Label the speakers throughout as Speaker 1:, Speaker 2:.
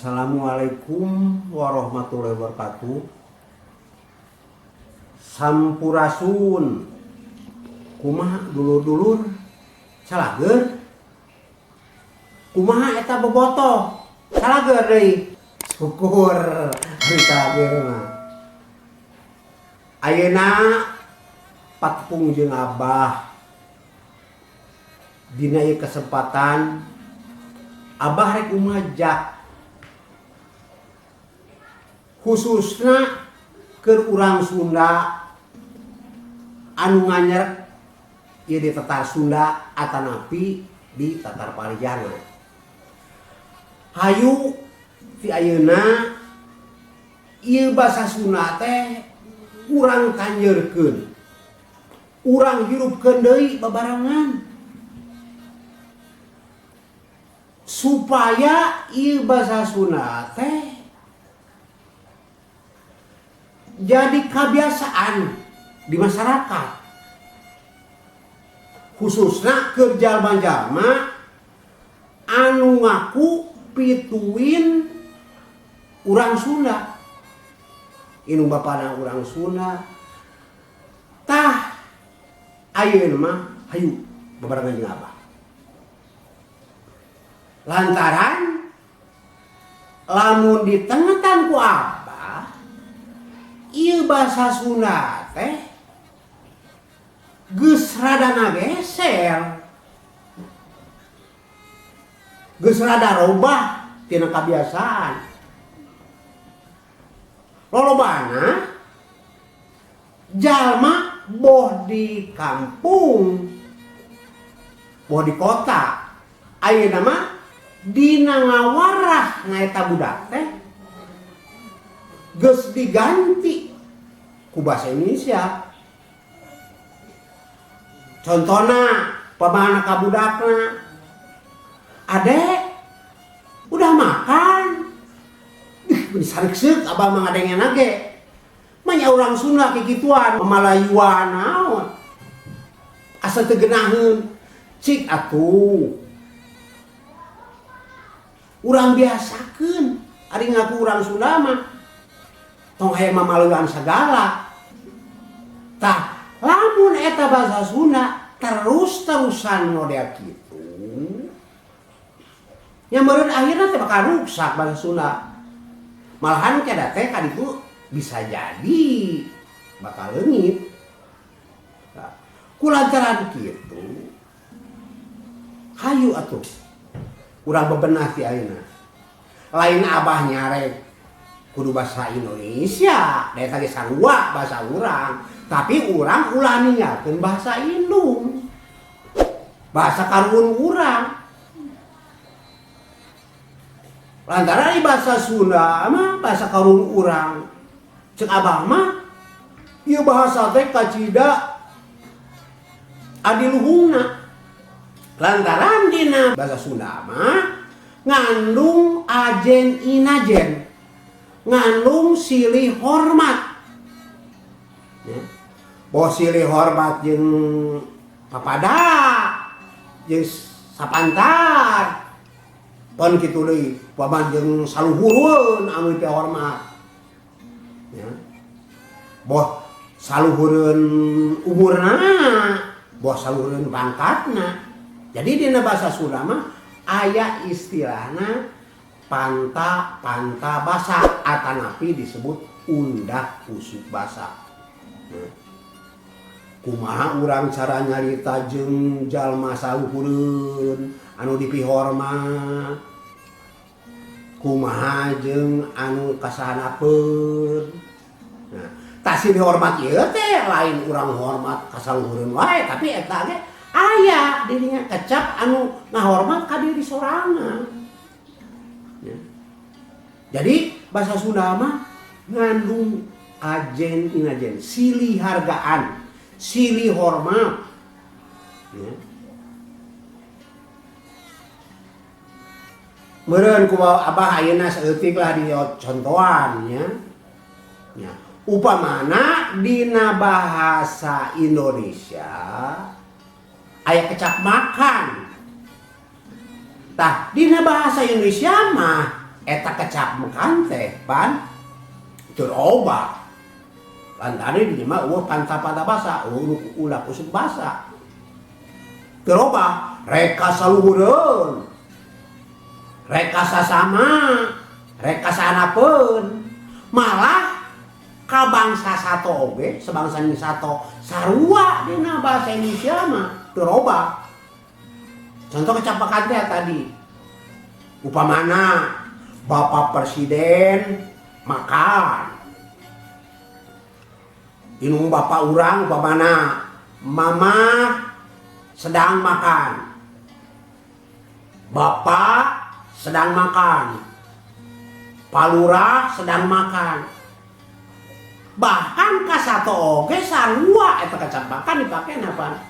Speaker 1: Assalamualaikum warahmatullahi wabarakatuh. Sampurasun. Kumaha dulur-dulur salager? Kumaha eta bobotoh? Salager deui. Syukur ari salager mah. Ayeuna patpung jeung Abah. Dina ieu kesempatan Abah rek umajak khususna keur urang Sunda anu nganyerek ieu di tatar Sunda atanapi di tatar Parijana. Hayu ti ayeuna ieu basa Sunda teh urang tanjeurkeun. Urang hirupkeun deui babarengan. Supaya ieu basa Sunda teh jadi kebiasaan di masyarakat, khususnya ke jalma-jalma anu ngaku pituin urang Sunda. Inu bapada urang Sunda tah ayeuna mah hayu babarengan jeung Abah. Lantaran lamun ditengetan ku Abah ieu basa Sunda teh geus rada nageser, geus rada robah tina kabiasaan. Lolobana jalma boh di kampung, boh di kota, ayeuna mah dina ngawarah ngaeta budak teh geus diganti ku basa Indonesia. Contohna pamana ka budakna, "Adek, udah makan?" Ih, sarik-seuk Abah mah ngadengeuna ge. Manya urang Sunda kikituan, Malayuan naon. Asa teu geunaheun, cik atuh. Urang biasakeun ari ngaku urang Sunda mah tong aya mamaluan sagala. Tah, lamun eta basa Sunda terus-terusan model kitu, nya meureun akhirna teh bakal rusak basa Sunda. Malahan kada teh kaditu bisa jadi bakal leungit. Nah, kulantaran kitu, hayu atuh urang bebenah ti ayeuna. Lain Abah nyarek kudu bahasa Indonesia, da ge sarua bahasa urang, tapi urang ulah ninggalkeun bahasa indung. Bahasa karuhun urang. Lantaran bahasa Sunda mah bahasa karuhun urang. Ceuk Abah mah ieu bahasa teh kacida adiluhungna. Lantaran dina bahasa Sunda mah ngandung ajen inajen, ngandung silih hormat. Ya. Boh silih hormat jeung papada jeung sapantar. Pon kitu deui, paman jeung saluhureun anu teh hormat. Ya. Boh saluhureun umurna, boh saluhureun pangkatna. Jadi dina bahasa Sunda mah aya istilahna panta basa atanapi disebut undak usuk basa. Kumaha urang cara nyarita jeung jalma saluhureun anu dipihormat, kumaha jeung anu kasahanapeun. Nah, tah silih hormat ieu teh lain urang hormat ka saluhureun wae, tapi eta ge aya dirinya kecap anu ngahormat ka diri sorangan. Ya. Jadi bahasa Sunda mah ngandung ajen inajen, silih hargaan, silih hormat. Ya. Meureun ku Abah ayeuna saeutik lah di contohan ya. Ya. Upamana dina bahasa Indonesia aya kecap makan. Tah dina bahasa Indonesia mah eta kecap mekan teh pan terobah lantaran di mah panta pada basa ulah kusuk basa terobah reka saluhureun reka sasama reka sanapeun malah ka bangsa sato oge sebangsa sato sarua dina bahasa Indonesia mah terobah. Contoh kecapakan teh tadi upamana Bapak Presiden makan inung bapak urang upamana mama sedang makan bapak sedang makan palurah sedang makan bahkan kasato oge sarua eta kecapakan dipake apa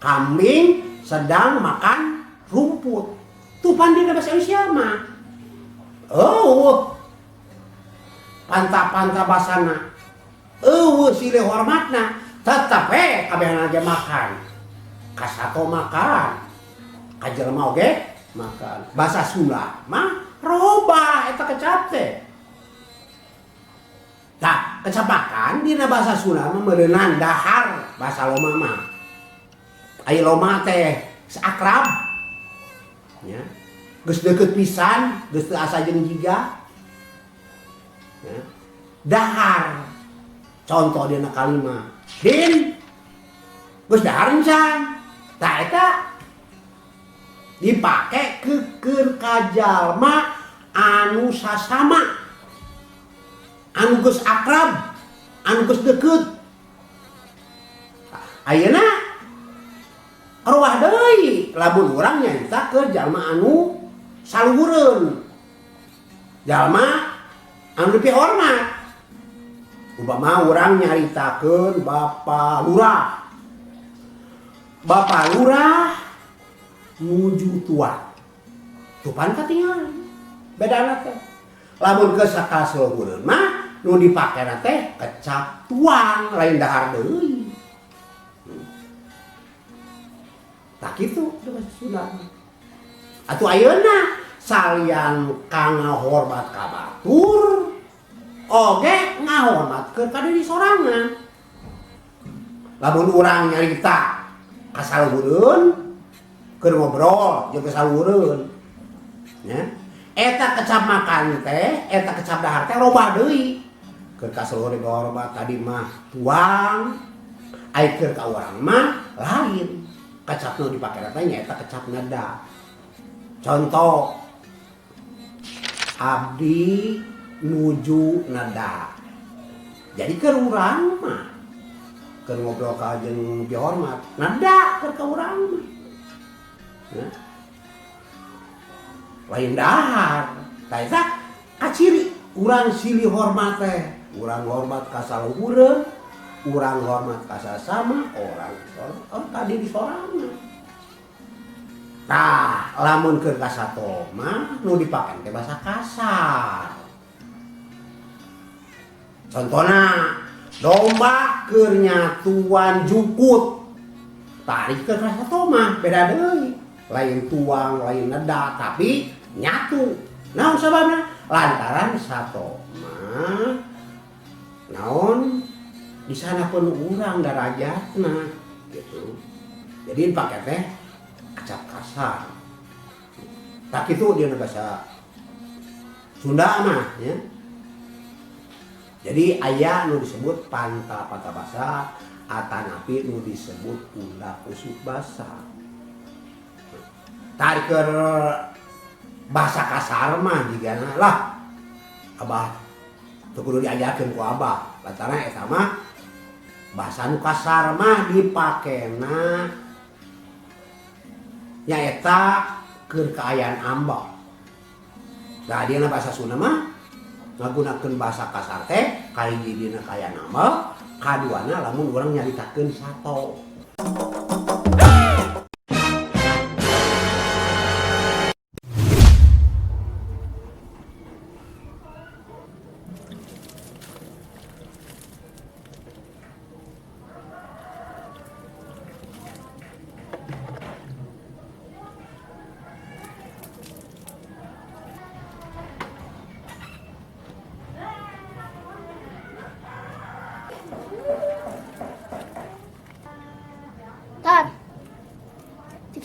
Speaker 1: kambing sedang makan rumput tuh pandina bahasa Indonesia mah panta-panta basana silih hormatna tetep kabeh aja makan kasato makan kajelema oge makan bahasa Sunda mah robah eta kecap teh tah kecapakan dina bahasa Sunda mah meureunnan dahar bahasa loma mah aya loma teh akrab ya geus deukeut pisan geus teu asa jeung jiga ya. Dahar contoh dina kalimat din geus dahar encan tah eta dipake keur ka jalma anu sasama anu geus akrab anu geus deukeut ayeuna arwah deui lamun urang nyarita ke jalma anu saluhureun jalma anu lebih hormat umpama urang nyaritakeun Bapak Lurah nuju tua tupan katingal bedana teh lamun ke sakal saluhureun mah nu dipakena teh kecap tuang lain dahar deui tak kitu bahasa Sunda atuh ayeuna salian ka ngahormat ka batur oge ngahormatkeun ka diri sorangan lamun urang nyarita ka saluhureun keur ngobrol jeung ka saluhureun nya eta kecap makan teh eta kecap dahar teh robah deui keur ka saluhureun ngahormat tadi mah tuang ai keur ka urang mah lain kecap nu dipake teh nyaeta kecap nada contoh abdi nuju nada jadi keur urang mah keur ngobrol ka jeung dihormat nada keur ka urang mah ya. Lain dahar tah eta kaciri urang silih hormat teh urang hormat ka saluhureun urang hormat ka sasama orang tadi di sorangan tah lamun keur ka sato mah nu dipaken teh basa kasar contohna domba keur nyatuan jukut tarik keur ka sato mah beda deui lain tuang lain nada tapi nyatu naon sababna lantaran sato mah naon di sana pun urang darajatna gitu jadi pakai teh kecap kasar tak itu dia bahasa Sunda mah ya jadi aya nu disebut panta basa atanapi nu disebut ulah kusuk basa tarik ke bahasa kasar mah jigana lah abah teu kudu diajarkeun ku abah lantaran eta mah bahasa nu kasar mah dipakena nyaeta keur kaayaan ambak. Da dina bahasa Sunda mah ngagunakeun bahasa kasar teh kahiji dina kaayaan ambak, kaduana lamun urang nyaritakeun sato.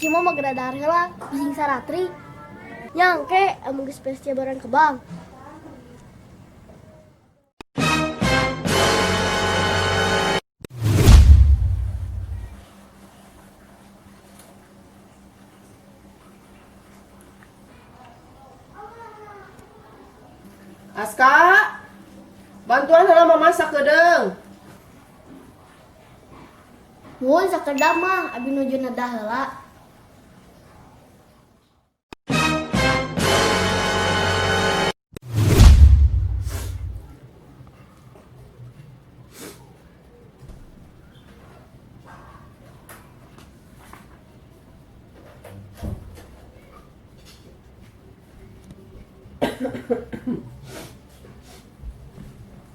Speaker 2: Cimo mah geradahar heula bising saratri. Nyangke amun geus PSC bareng ke bank.
Speaker 3: Aska, bantuan heula mamasak kedeung.
Speaker 2: Mun sakedap mah abi nuju nedah heula.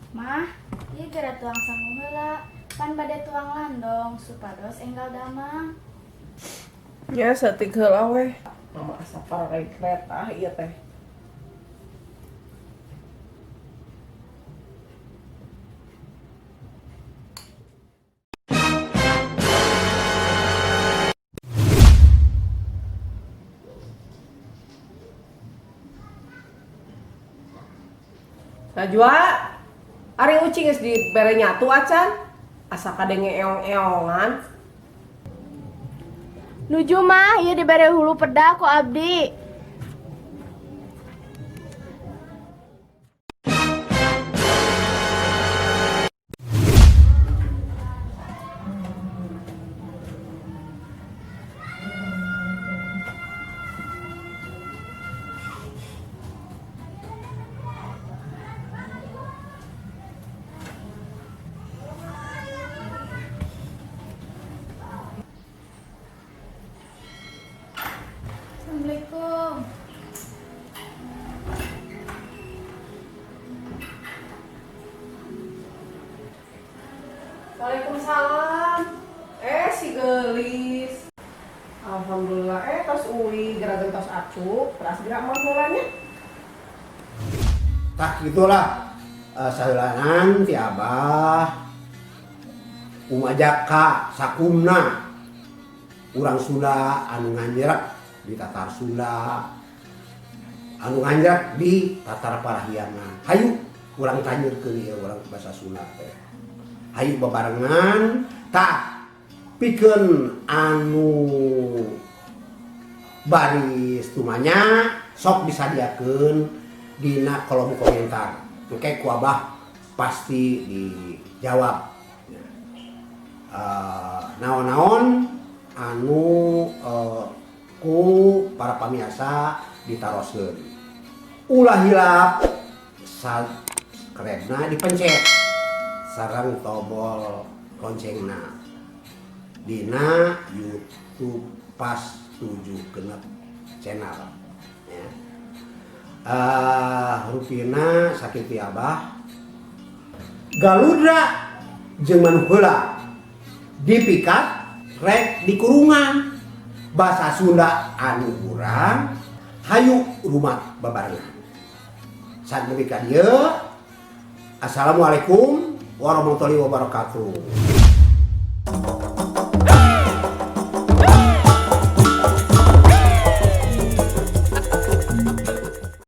Speaker 4: Mah, ieu gara tuang sangu heula. Pan bade tuang landong supados enggal damang.
Speaker 3: Ya saeutik heula we. Mama asa parekret ieu teh. Najwa, ari ucing geus dibere nyatu acan. Asa kadenge eong-eongan.
Speaker 2: Nuju mah ieu dibere hulu peda ku abdi.
Speaker 4: Assalamualaikum.
Speaker 3: Waalaikumsalam. Si gelis. Alhamdulillah. Tos uli geragan tos acu. Teras gerak mah mulanya.
Speaker 1: Tah gitulah saheulanan ti Abah umajaka sakumna urang Sunda anu nganjerak di Tatar Sunda anu nganjerak di Tatar Parahyangan. Hayu urang tanyeurkeun ieu urang basa Sunda teh. Hayu bebarengan tah pikeun anu baris tumanya sok disadiakeun dina kolom komentar. Oke, ku Abah pasti dijawab. Naon-naon anu ku para pamiasa ditaroskeun. Ulah hilap kerenna dipencet sareng tombol loncengna dina YouTube pas 7 genep channel ya. Rupina sakit Abah galudra jeung manu heula dipikat rek di kurungan bahasa Sunda anu urang hayu rumah babarengan sanepi ka dieu. Assalamualaikum warahmatullahi wabarakatuh.